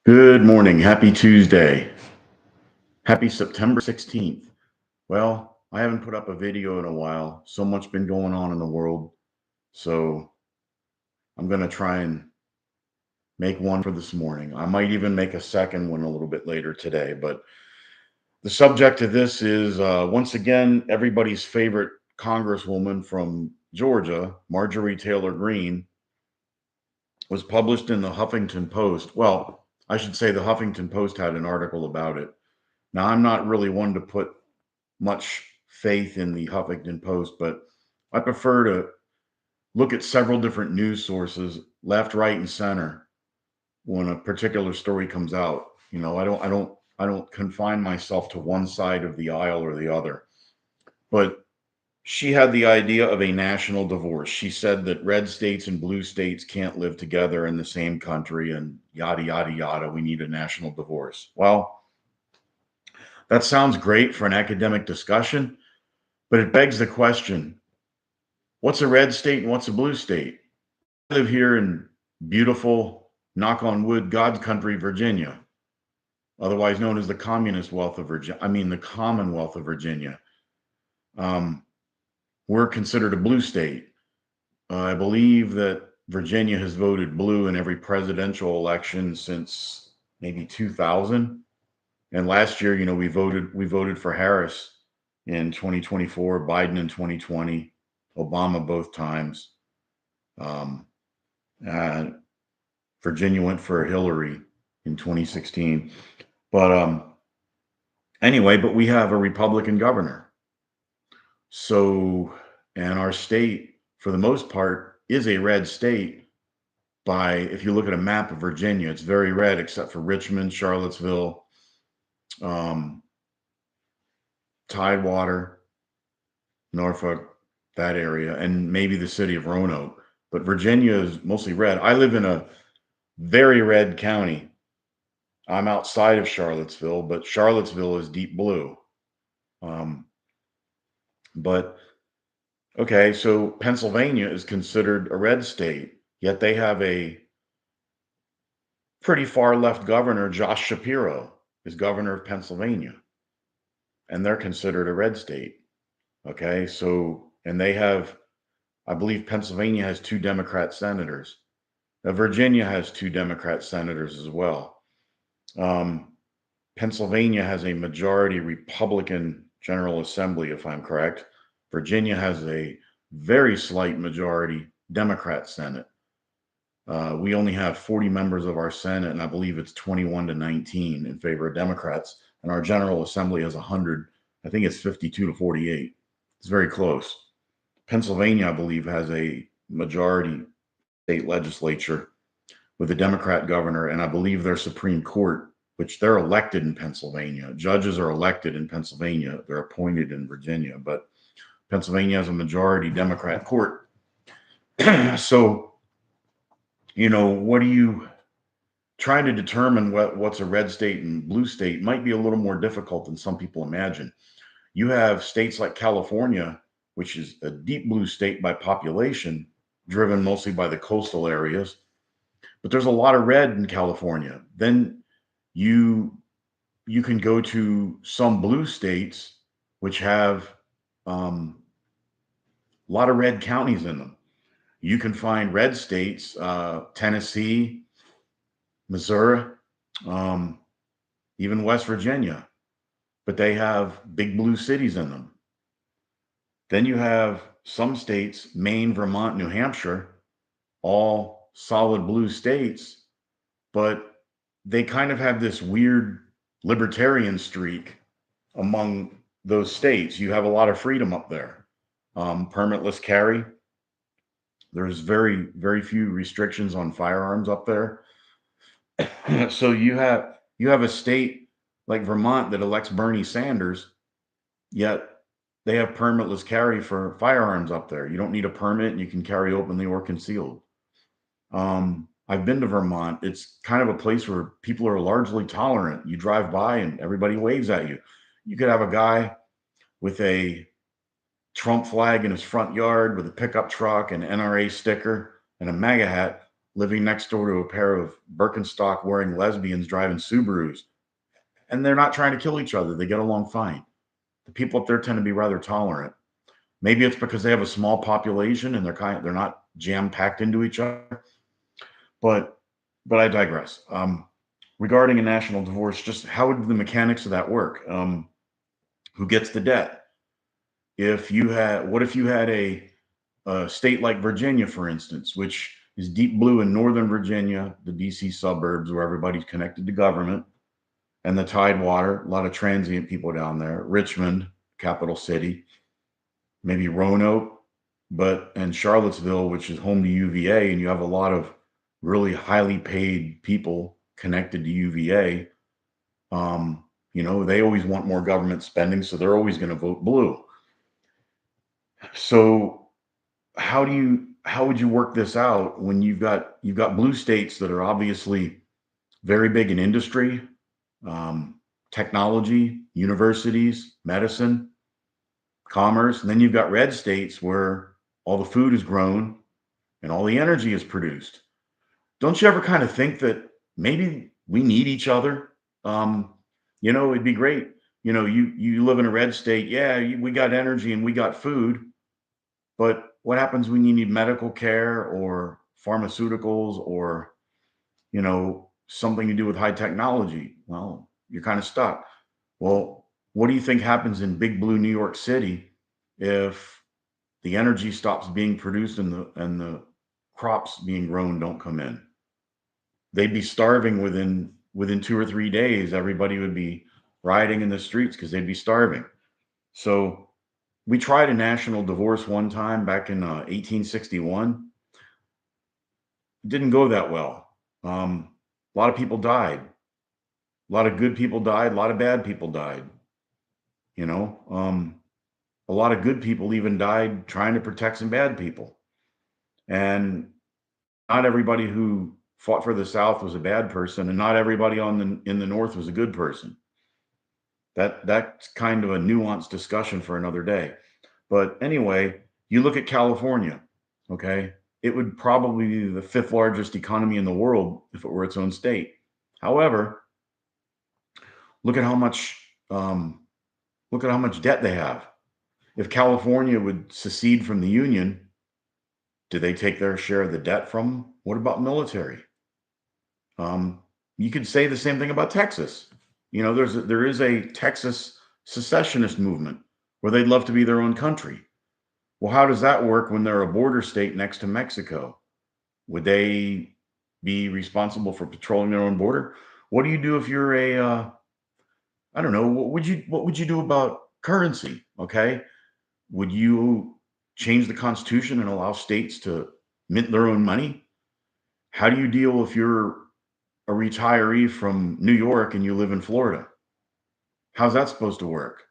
Good morning. Happy Tuesday. Happy September 16th. Well, I haven't put up a video in a while. So much been going on in the world. So I'm going to try and make one for this morning. I might even make a second one a little bit later today. But the subject of this is once again, everybody's favorite Congresswoman from Georgia, Marjorie Taylor Greene, was published in the Huffington Post. Well, I should say the Huffington Post had an article about it. Now, I'm not really one to put much faith in the Huffington Post, but I prefer to look at several different news sources, left, right, and center, when a particular story comes out. I don't confine myself to one side of the aisle or the other. But she had the idea of a national divorce. She said that red states and blue states can't live together in the same country and yada, yada, yada. We need a national divorce. Well, that sounds great for an academic discussion, but it begs the question, what's a red state and what's a blue state? I live here in beautiful, knock on wood, God's country, Virginia, otherwise known as the Communist Wealth of Virginia. The Commonwealth of Virginia. Um, we're considered a blue state. I believe that Virginia has voted blue in every presidential election since maybe 2000. And last year, we voted for Harris in 2024, Biden in 2020, Obama both times. Um, and Virginia went for Hillary in 2016. But anyway, but we have a Republican governor. So, and our state, for the most part, is a red state. If you look at a map of Virginia, it's very red except for Richmond, Charlottesville, um, Tidewater, Norfolk, that area, and maybe the city of Roanoke. But Virginia is mostly red. I live in a very red county. I'm outside of Charlottesville, but Charlottesville is deep blue. Um, but okay, so Pennsylvania is considered a red state, yet they have a pretty far left governor. Josh Shapiro is governor of Pennsylvania, and they're considered a red state. Okay, so, and they have, I believe Pennsylvania has 2 Democrat senators. Now, Virginia has 2 Democrat senators as well. Um, Pennsylvania has a majority Republican General Assembly, if I'm correct. Virginia has a very slight majority Democrat Senate. We only have 40 members of our Senate, and I believe it's 21 to 19 in favor of Democrats. And our General Assembly has 100. I think it's 52 to 48. It's very close. Pennsylvania, I believe, has a majority state legislature with a Democrat governor, and I believe their Supreme Court, which they're elected in Pennsylvania. Judges are elected in Pennsylvania. They're appointed in Virginia, but Pennsylvania has a majority Democrat court. So, what do you trying to determine what's a red state and blue state might be a little more difficult than some people imagine. You have states like California, which is a deep blue state by population, driven mostly by the coastal areas, but there's a lot of red in California. Then you can go to some blue states which have a lot of red counties in them. You can find red states, Tennessee, Missouri, um, even West Virginia, but they have big blue cities in them. Then you have some states, Maine, Vermont, New Hampshire, all solid blue states, but they kind of have this weird libertarian streak among those states. You have a lot of freedom up there. Permitless carry. There's very, very few restrictions on firearms up there. So you have a state like Vermont that elects Bernie Sanders, yet they have permitless carry for firearms up there. You don't need a permit, and you can carry openly or concealed. I've been to Vermont. It's kind of a place where people are largely tolerant. You drive by and everybody waves at you. You could have a guy with a Trump flag in his front yard with a pickup truck and NRA sticker and a MAGA hat living next door to a pair of Birkenstock wearing lesbians driving Subarus, and they're not trying to kill each other. They get along fine. The people up there tend to be rather tolerant. Maybe it's because they have a small population and they're not jam packed into each other. But but I digress. Regarding a national divorce, just how would the mechanics of that work? Who gets the debt? If you had, what if you had a state like Virginia, for instance, which is deep blue in Northern Virginia, the DC suburbs where everybody's connected to government, and the Tidewater, a lot of transient people down there. Richmond, capital city, maybe Roanoke, and Charlottesville, which is home to UVA, and you have a lot of really highly paid people connected to UVA. They always want more government spending, so they're always going to vote blue. So how would you work this out when you've got blue states that are obviously very big in industry, technology, universities, medicine, commerce, and then you've got red states where all the food is grown and all the energy is produced. Don't you ever kind of think that maybe we need each other? It'd be great. You live in a red state. Yeah, we got energy and we got food, but what happens when you need medical care or pharmaceuticals or something to do with high technology? Well, you're kind of stuck. Well, what do you think happens in big blue New York City if the energy stops being produced and the crops being grown don't come in? They'd be starving within 2 or 3 days. Everybody would be rioting in the streets because they'd be starving. So we tried a national divorce one time back in 1861. It didn't go that well. A lot of people died. A lot of good people died. A lot of bad people died. You know, a lot of good people even died trying to protect some bad people. And not everybody who fought for the South was a bad person, and not everybody in the North was a good person. That's kind of a nuanced discussion for another day. But anyway, you look at California, okay? It would probably be the fifth largest economy in the world if it were its own state. However, look at how much debt they have. If California would secede from the Union, do they take their share of the debt from them? What about military? You could say the same thing about Texas. There is a Texas secessionist movement where they'd love to be their own country. Well, how does that work when they're a border state next to Mexico? Would they be responsible for patrolling their own border? What do you do if you're I don't know, what would you do about currency? Okay. Would you change the Constitution and allow states to mint their own money? How do you deal if you're a retiree from New York and you live in Florida? How's that supposed to work?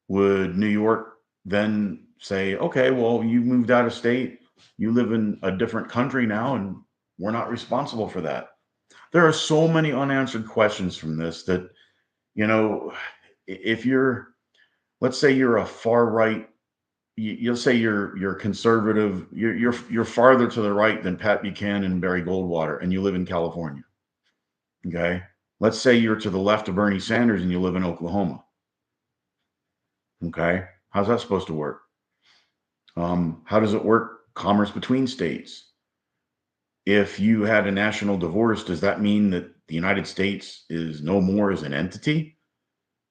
Would New York then say, okay, well, you moved out of state, you live in a different country now, and we're not responsible for that? There are so many unanswered questions from this that, you know, if you're, let's say you're a far right, you'll say you're conservative, you're farther to the right than Pat Buchanan and Barry Goldwater, and you live in California. Okay. Let's say you're to the left of Bernie Sanders and you live in Oklahoma. Okay. How's that supposed to work? How does it work? Commerce between states. If you had a national divorce, does that mean that the United States is no more as an entity?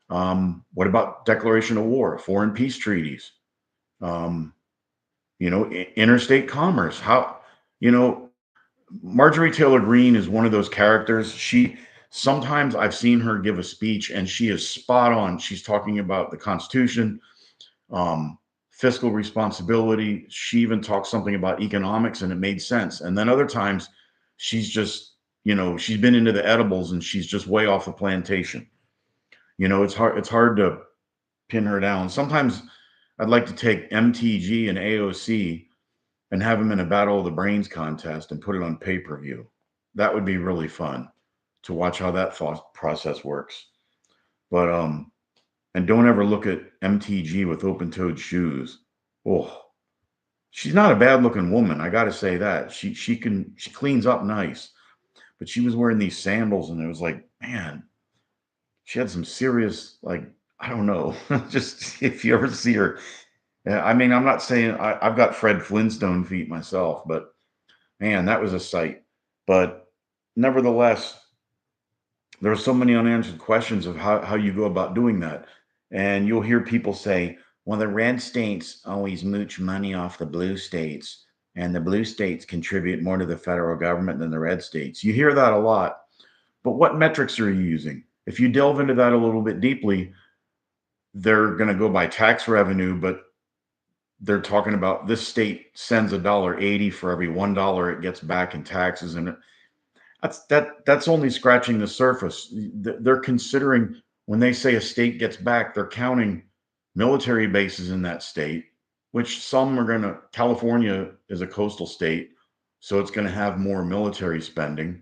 What about declaration of war, foreign peace treaties? Um, Interstate commerce. You know, Marjorie Taylor Greene is one of those characters. Sometimes I've seen her give a speech and she is spot on. She's talking about the Constitution, fiscal responsibility. She even talked something about economics and it made sense. And then other times she's just, she's been into the edibles and she's just way off the plantation. It's hard to pin her down. Sometimes I'd like to take MTG and AOC and have them in a Battle of the Brains contest and put it on pay-per-view. That would be really fun to watch how that process works. But and don't ever look at MTG with open-toed shoes. Oh, She's not a bad looking woman. I got to say that she cleans up nice, but she was wearing these sandals and it was like, man, she had some serious, like, I don't know, just if you ever see her. Yeah, I mean, I'm not saying I've got Fred Flintstone feet myself, but man, that was a sight. But nevertheless, there are so many unanswered questions of how you go about doing that. And you'll hear people say, well, the red states always mooch money off the blue states, and the blue states contribute more to the federal government than the red states. You hear that a lot. But what metrics are you using? If you delve into that a little bit deeply, they're going to go by tax revenue, but they're talking about this state sends $1.80 for every $1 it gets back in taxes, and that's only scratching the surface. They're considering, when they say a state gets back, they're counting military bases in that state, which some are going to. California is a coastal state, so it's going to have more military spending.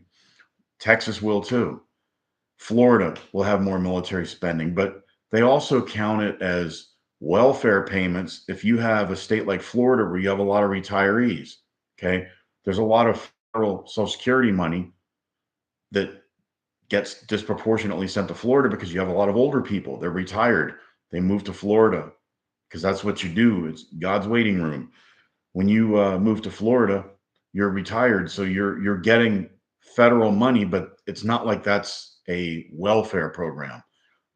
Texas will too. Florida will have more military spending, but they also count it as welfare payments. If you have a state like Florida where you have a lot of retirees, okay, there's a lot of federal Social Security money that gets disproportionately sent to Florida because you have a lot of older people. They're retired. They move to Florida because that's what you do. It's God's waiting room. When you move to Florida, you're retired, so you're getting federal money, but it's not like that's a welfare program.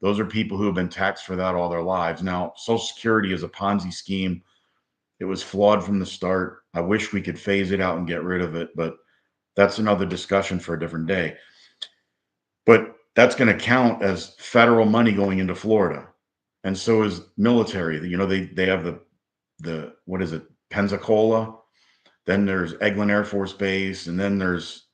Those are people who have been taxed for that all their lives. Now, Social Security is a Ponzi scheme. It was flawed from the start. I wish we could phase it out and get rid of it, but that's another discussion for a different day. But that's going to count as federal money going into Florida, and so is military. You know, they have the what is it, Pensacola? Then there's Eglin Air Force Base, and then there's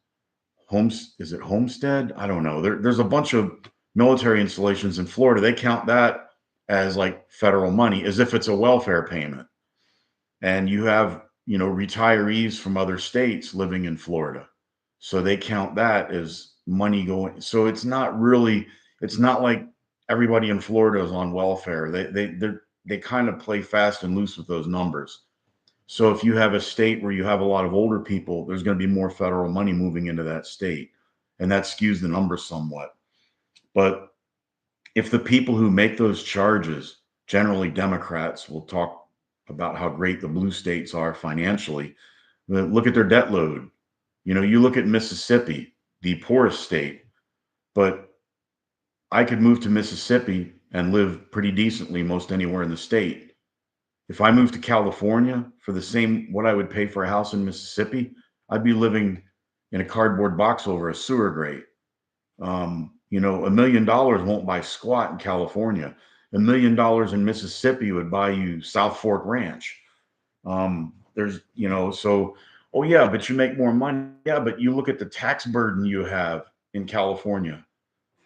Homes. Is it Homestead? I don't know. There's a bunch of military installations in Florida. They count that as like federal money, as if it's a welfare payment. And you have, retirees from other states living in Florida, so they count that as money going. So it's not really. It's not like everybody in Florida is on welfare. They kind of play fast and loose with those numbers. So if you have a state where you have a lot of older people, there's going to be more federal money moving into that state, and that skews the numbers somewhat. But if the people who make those charges, generally Democrats, will talk about how great the blue states are financially, look at their debt load. You look at Mississippi, the poorest state, but I could move to Mississippi and live pretty decently most anywhere in the state. If I moved to California for the same what I would pay for a house in Mississippi, I'd be living in a cardboard box over a sewer grate. $1 million won't buy squat in California. $1 million in Mississippi would buy you South Fork Ranch. So, oh yeah, but you make more money. Yeah, but you look at the tax burden you have in California.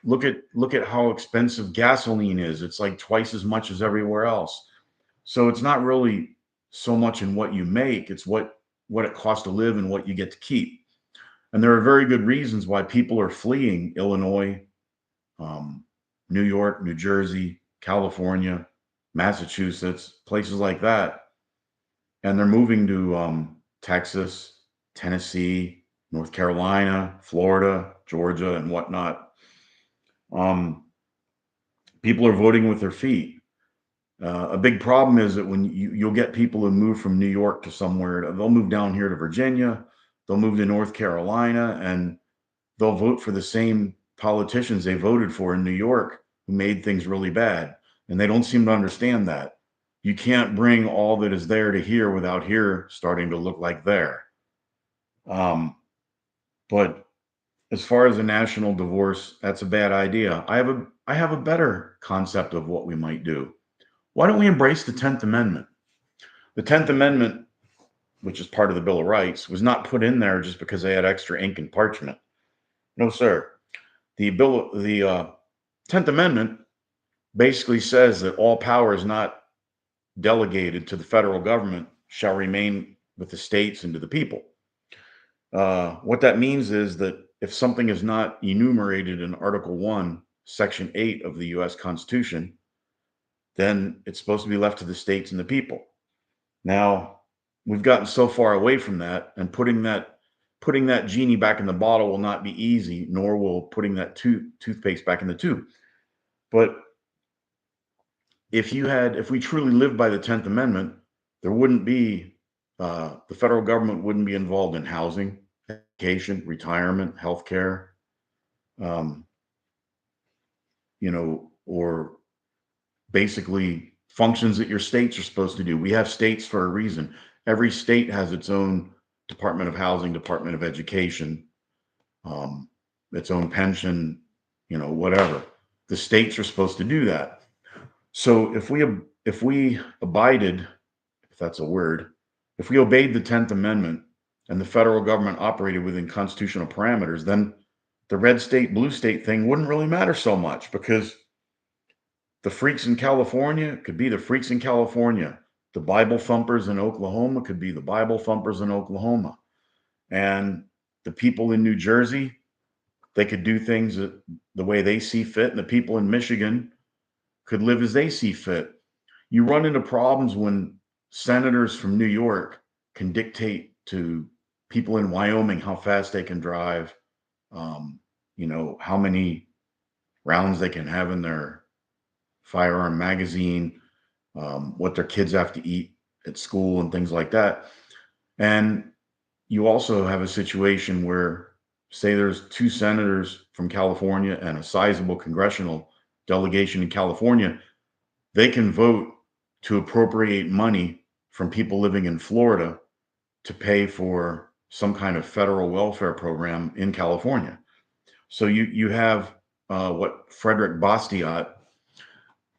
Look at how expensive gasoline is. It's like twice as much as everywhere else. So it's not really so much in what you make, it's what it costs to live and what you get to keep. And there are very good reasons why people are fleeing Illinois, um, New York, New Jersey, California, Massachusetts, places like that. And they're moving to Texas, Tennessee, North Carolina, Florida, Georgia, and whatnot. Um, People are voting with their feet. A big problem is that when you'll get people who move from New York to somewhere, they'll move down here to Virginia, they'll move to North Carolina, and they'll vote for the same politicians they voted for in New York who made things really bad. And they don't seem to understand that. You can't bring all that is there to here without here starting to look like there. Um, but as far as a national divorce, that's a bad idea. I have a better concept of what we might do. Why don't we embrace the 10th Amendment? The 10th Amendment, which is part of the Bill of Rights, was not put in there just because they had extra ink and parchment. No, sir. The 10th Amendment basically says that all power is not delegated to the federal government shall remain with the states and to the people. What that means is that if something is not enumerated in Article 1, Section 8 of the U.S. Constitution, then it's supposed to be left to the states and the people. Now, we've gotten so far away from that, and putting that genie back in the bottle will not be easy, nor will putting that toothpaste back in the tube. But if we truly lived by the 10th Amendment, there wouldn't be the federal government wouldn't be involved in housing, education, retirement, healthcare, um, or basically functions that your states are supposed to do. We have states for a reason. Every state has its own Department of Housing, Department of Education, um, its own pension, whatever. The states are supposed to do that. So if we abided, if that's a word, if we obeyed the 10th Amendment and the federal government operated within constitutional parameters, then the red state, blue state thing wouldn't really matter so much, because the freaks in California could be the freaks in California. The Bible thumpers in Oklahoma could be the Bible thumpers in Oklahoma. And the people in New Jersey, they could do things the way they see fit. And the people in Michigan could live as they see fit. You run into problems when senators from New York can dictate to people in Wyoming how fast they can drive, how many rounds they can have in their firearm magazine, what their kids have to eat at school, and things like that. And you also have a situation where, say, there's two senators from California and a sizable congressional delegation in California. They can vote to appropriate money from people living in Florida to pay for some kind of federal welfare program in California. So you have what Frederick Bastiat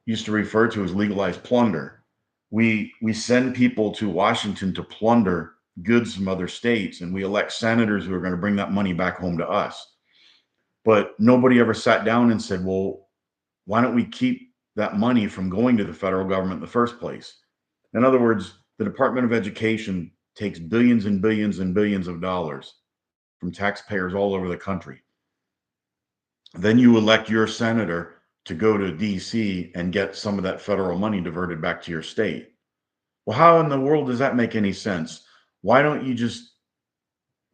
used to refer to as legalized plunder. We send people to Washington to plunder goods from other states, and we elect senators who are going to bring that money back home to us. But nobody ever sat down and said, well, why don't we keep that money from going to the federal government in the first place? In other words, the Department of Education takes billions and billions and billions of dollars from taxpayers all over the country. Then you elect your senator to go to DC and get some of that federal money diverted back to your state. Well, how in the world does that make any sense? Why don't you just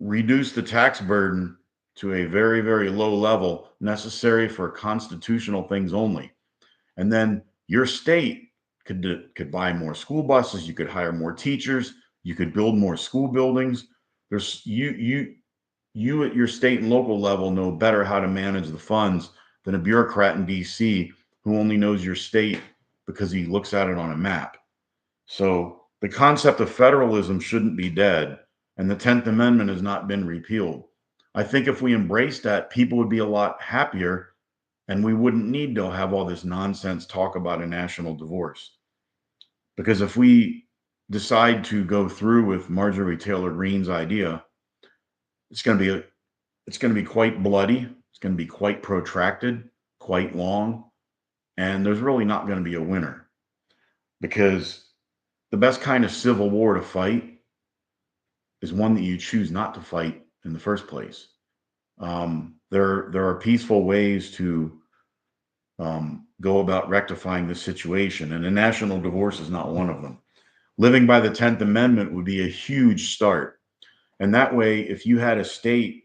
reduce the tax burden to a very, very low level necessary for constitutional things only? And then your state could buy more school buses, you could hire more teachers, you could build more school buildings. There's you at your state and local level know better how to manage the funds than a bureaucrat in DC who only knows your state because he looks at it on a map. So the concept of federalism shouldn't be dead, and the 10th Amendment has not been repealed. I think if we embraced that, people would be a lot happier, and we wouldn't need to have all this nonsense talk about a national divorce. Because if we decide to go through with Marjorie Taylor Greene's idea, it's going to be it's going to be quite bloody. It's going to be quite protracted, quite long, and there's really not going to be a winner, because the best kind of civil war to fight is one that you choose not to fight in the first place. There are peaceful ways to go about rectifying this situation, and a national divorce is not one of them. Living by the 10th Amendment would be a huge start. And that way, if you had a state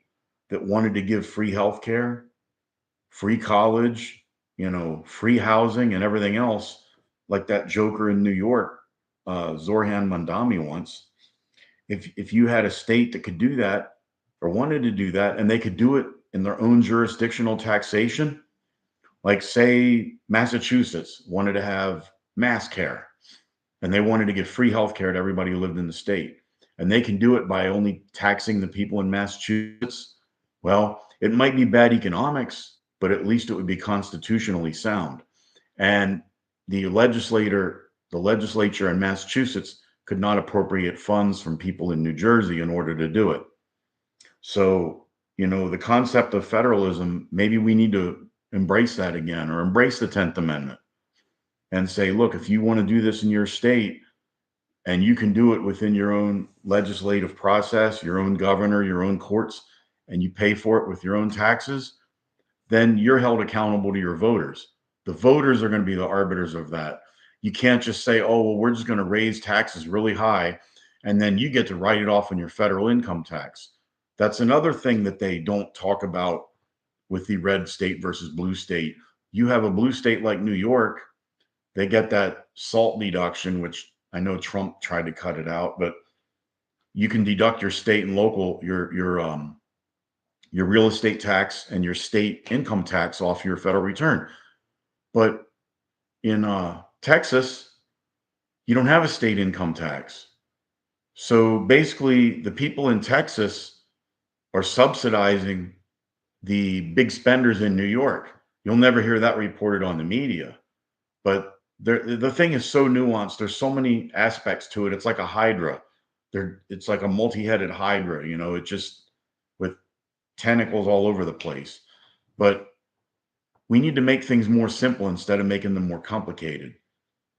that wanted to give free healthcare, free college, free housing and everything else, like that joker in New York, Zorhan Mandami once, if you had a state that could do that or wanted to do that, and they could do it in their own jurisdictional taxation, like say Massachusetts wanted to have mass care and they wanted to give free healthcare to everybody who lived in the state, and they can do it by only taxing the people in Massachusetts. Well, it might be bad economics, but at least it would be constitutionally sound. And the legislature in Massachusetts could not appropriate funds from people in New Jersey in order to do it. So, the concept of federalism, maybe we need to embrace that again, or embrace the 10th Amendment and say, look, if you want to do this in your state and you can do it within your own legislative process, your own governor, your own courts, and you pay for it with your own taxes, then you're held accountable to your voters. The voters are going to be the arbiters of that. You can't just say, oh, well, we're just going to raise taxes really high and then you get to write it off on your federal income tax. That's another thing that they don't talk about with the red state versus blue state. You have a blue state like New York, they get that SALT deduction, which I know Trump tried to cut it out, but you can deduct your state and local, your real estate tax and your state income tax off your federal return. But in Texas, you don't have a state income tax. So basically, the people in Texas are subsidizing the big spenders in New York. You'll never hear that reported on the media. But the thing is so nuanced. There's so many aspects to it. It's like a hydra. It's like a multi-headed hydra. It just with tentacles all over the place. But we need to make things more simple instead of making them more complicated.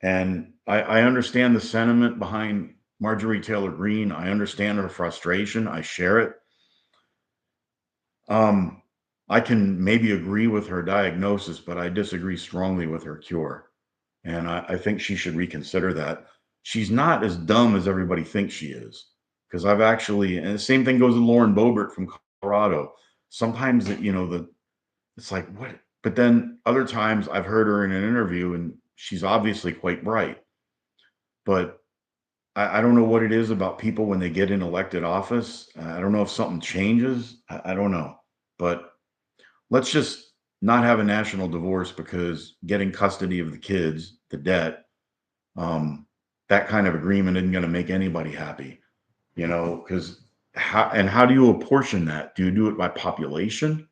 And I understand the sentiment behind Marjorie Taylor Greene. I understand her frustration. I share it. I can maybe agree with her diagnosis, but I disagree strongly with her cure. And I think she should reconsider that. She's not as dumb as everybody thinks she is. Because I've actually, and the same thing goes with Lauren Boebert from Colorado. Sometimes it's like, what? But then other times I've heard her in an interview and she's obviously quite bright. But I don't know what it is about people when they get in elected office. I don't know if something changes. I don't know. But let's just not have a national divorce because getting custody of the kids, the debt, that kind of agreement isn't going to make anybody happy, because how do you apportion that? Do you do it by population?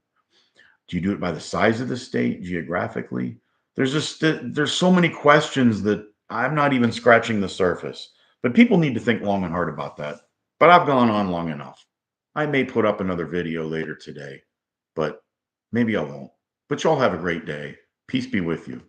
Do you do it by the size of the state geographically? There's so many questions that I'm not even scratching the surface. But people need to think long and hard about that. But I've gone on long enough. I may put up another video later today, but maybe I won't. But y'all have a great day. Peace be with you.